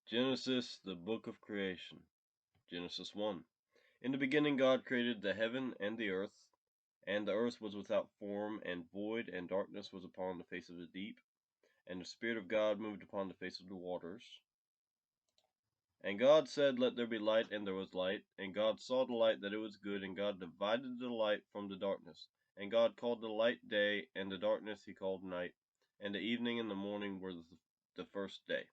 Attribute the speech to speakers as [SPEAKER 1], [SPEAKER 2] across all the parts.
[SPEAKER 1] Genesis, the book of creation. Genesis 1. In the beginning God created the heaven and the earth was without form and void, and darkness was upon the face of the deep, and the Spirit of God moved upon the face of the waters. And God said, Let there be light, and there was light. And God saw the light that it was good, and God divided the light from the darkness. And God called the light day, and the darkness he called night. And the evening and the morning were the first day.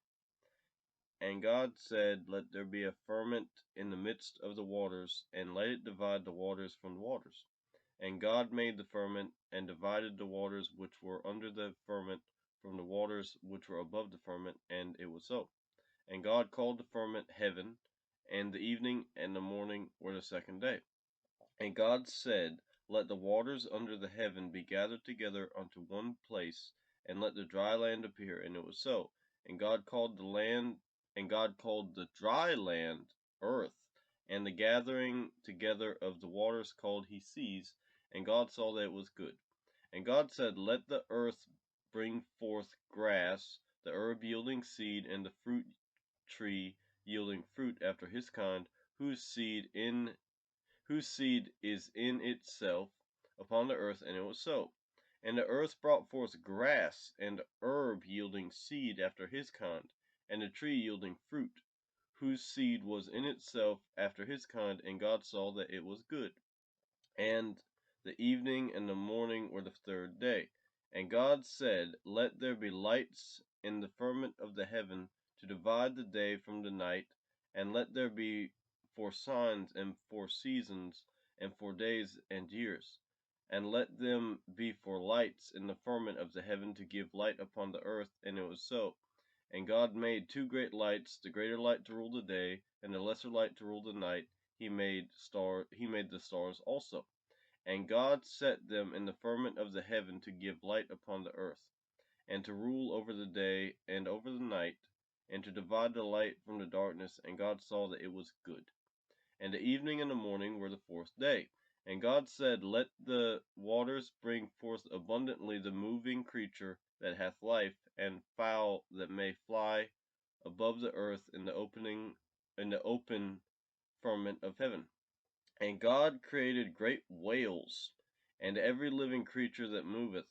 [SPEAKER 1] And God said, Let there be a firmament in the midst of the waters, and let it divide the waters from the waters. And God made the firmament, and divided the waters which were under the firmament from the waters which were above the firmament, and it was so. And God called the firmament heaven, and the evening and the morning were the second day. And God said, Let the waters under the heaven be gathered together unto one place, and let the dry land appear, and it was so. And God called the dry land earth, and the gathering together of the waters called he seas. And God saw that it was good. And God said, Let the earth bring forth grass, the herb yielding seed, and the fruit tree yielding fruit after his kind, whose seed is in itself upon the earth, and it was so. And the earth brought forth grass, and herb yielding seed after his kind, and a tree yielding fruit, whose seed was in itself after his kind, and God saw that it was good. And the evening and the morning were the third day. And God said, Let there be lights in the firmament of the heaven to divide the day from the night, and let there be for signs and for seasons and for days and years. And let them be for lights in the firmament of the heaven to give light upon the earth, and it was so. And God made two great lights, the greater light to rule the day, and the lesser light to rule the night. He made the stars also. And God set them in the firmament of the heaven to give light upon the earth, and to rule over the day and over the night, and to divide the light from the darkness. And God saw that it was good. And the evening and the morning were the fourth day. And God said, Let the waters bring forth abundantly the moving creature that hath life, and fowl that may fly above the earth in the open firmament of heaven. And God created great whales, and every living creature that moveth,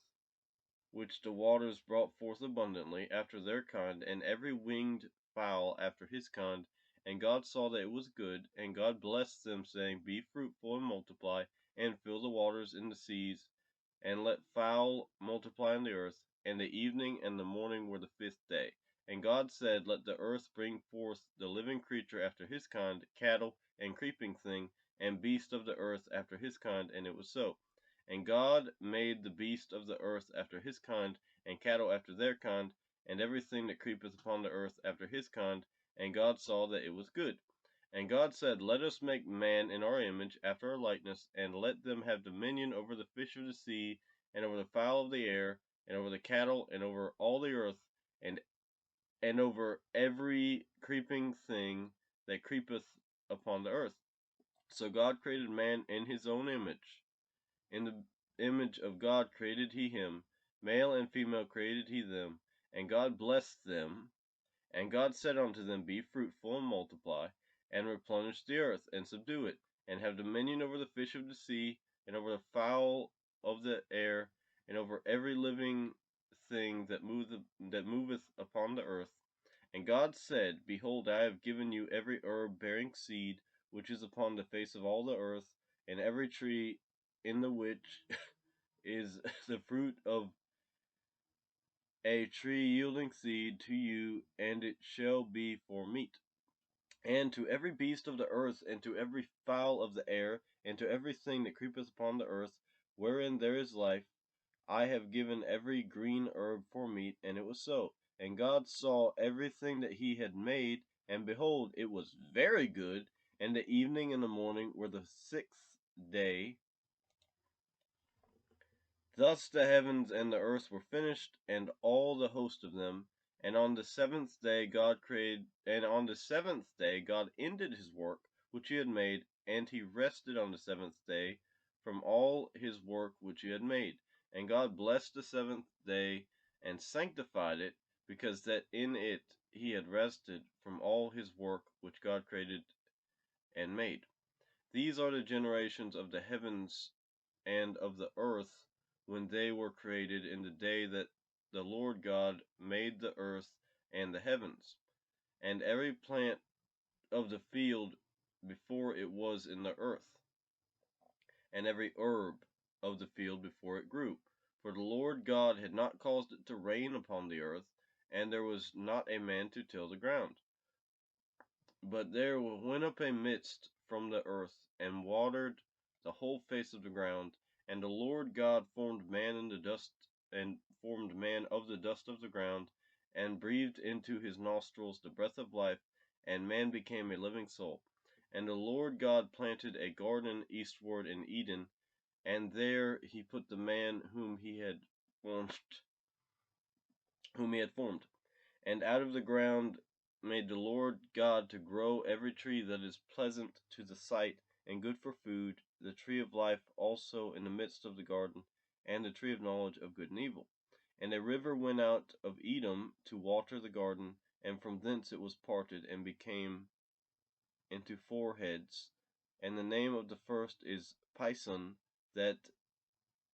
[SPEAKER 1] which the waters brought forth abundantly after their kind, and every winged fowl after his kind. And God saw that it was good, and God blessed them, saying, Be fruitful and multiply, and fill the waters in the seas, and let fowl multiply on the earth. And the evening and the morning were the fifth day. And God said, Let the earth bring forth the living creature after his kind, cattle, and creeping thing, and beast of the earth after his kind, and it was so. And God made the beast of the earth after his kind, and cattle after their kind, and everything that creepeth upon the earth after his kind. And God saw that it was good. And God said, Let us make man in our image, after our likeness, and let them have dominion over the fish of the sea, and over the fowl of the air, and over the cattle, and over all the earth, and over every creeping thing that creepeth upon the earth. So God created man in his own image. In the image of God created he him, male and female created he them, and God blessed them. And God said unto them, Be fruitful and multiply, and replenish the earth, and subdue it, and have dominion over the fish of the sea, and over the fowl of the air, and over every living thing that moveth upon the earth. And God said, Behold, I have given you every herb bearing seed, which is upon the face of all the earth, and every tree in the which is the fruit of a tree yielding seed to you, and it shall be for meat. And to every beast of the earth, and to every fowl of the air, and to everything that creepeth upon the earth, wherein there is life, I have given every green herb for meat, and it was so. And God saw everything that he had made, and behold, it was very good. And the evening and the morning were the sixth day. Thus the heavens and the earth were finished, and all the host of them. And on the seventh day God ended his work which he had made, and he rested on the seventh day from all his work which he had made. And God blessed the seventh day, and sanctified it, because that in it he had rested from all his work which God created and made. These are the generations of the heavens and of the earth when they were created in the day that the Lord God made the earth and the heavens, and every plant of the field before it was in the earth, and every herb of the field before it grew. For the Lord God had not caused it to rain upon the earth, and there was not a man to till the ground. But there went up a mist from the earth, and watered the whole face of the ground. And the Lord God formed man in the dust, and formed man of the dust of the ground, and breathed into his nostrils the breath of life, and man became a living soul. And the Lord God planted a garden eastward in Eden, and there he put the man whom he had formed. And out of the ground made the Lord God to grow every tree that is pleasant to the sight and good for food, the tree of life also in the midst of the garden, and the tree of knowledge of good and evil. And a river went out of Edom to water the garden, and from thence it was parted, and became into four heads. And the name of the first is Pison, that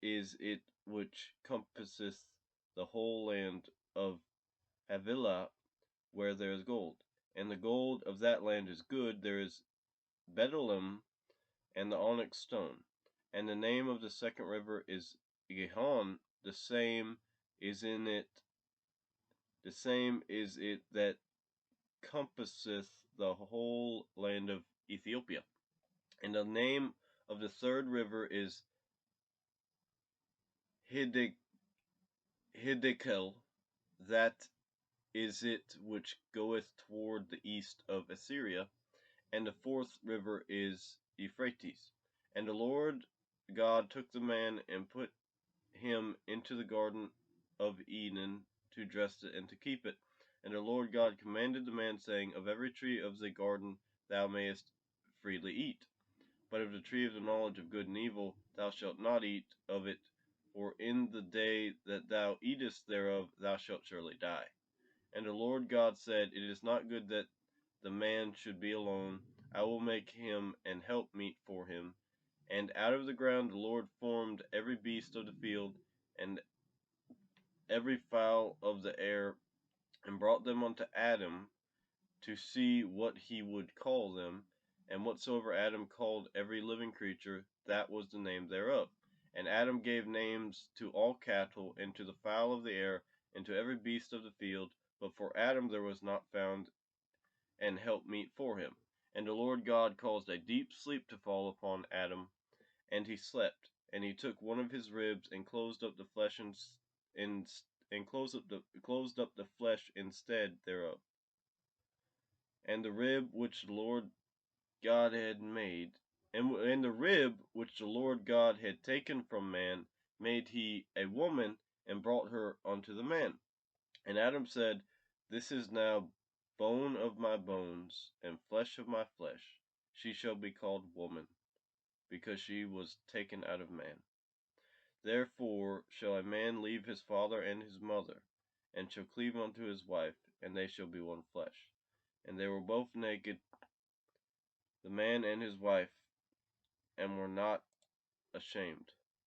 [SPEAKER 1] is it which compasseth the whole land of Havilah, where there is gold. And the gold of that land is good. There is bdellium and the onyx stone. And the name of the second river is Gihon. The same is it that compasseth the whole land of Ethiopia. And the name of the third river is Hiddekel. That is it which goeth toward the east of Assyria. And the fourth river is Euphrates. And the Lord God took the man and put him into the garden of Eden to dress it and to keep it. And the Lord God commanded the man, saying, Of every tree of the garden thou mayest freely eat, but of the tree of the knowledge of good and evil thou shalt not eat of it, for in the day that thou eatest thereof thou shalt surely die. And the Lord God said, It is not good that the man should be alone. I will make him an helpmeet for him. And out of the ground the Lord formed every beast of the field, and every fowl of the air, and brought them unto Adam to see what he would call them. And whatsoever Adam called every living creature, that was the name thereof. And Adam gave names to all cattle, and to the fowl of the air, and to every beast of the field. But for Adam there was not found an helpmeet for him. And the Lord God caused a deep sleep to fall upon Adam, and he slept. And he took one of his ribs, and closed up the flesh closed up the flesh instead thereof. And the rib which the Lord God had made, and the rib which the Lord God had taken from man, made he a woman, and brought her unto the man. And Adam said, This is now bone of my bones, and flesh of my flesh. She shall be called woman, because she was taken out of man. Therefore shall a man leave his father and his mother, and shall cleave unto his wife, and they shall be one flesh. And they were both naked, the man and his wife, and were not ashamed.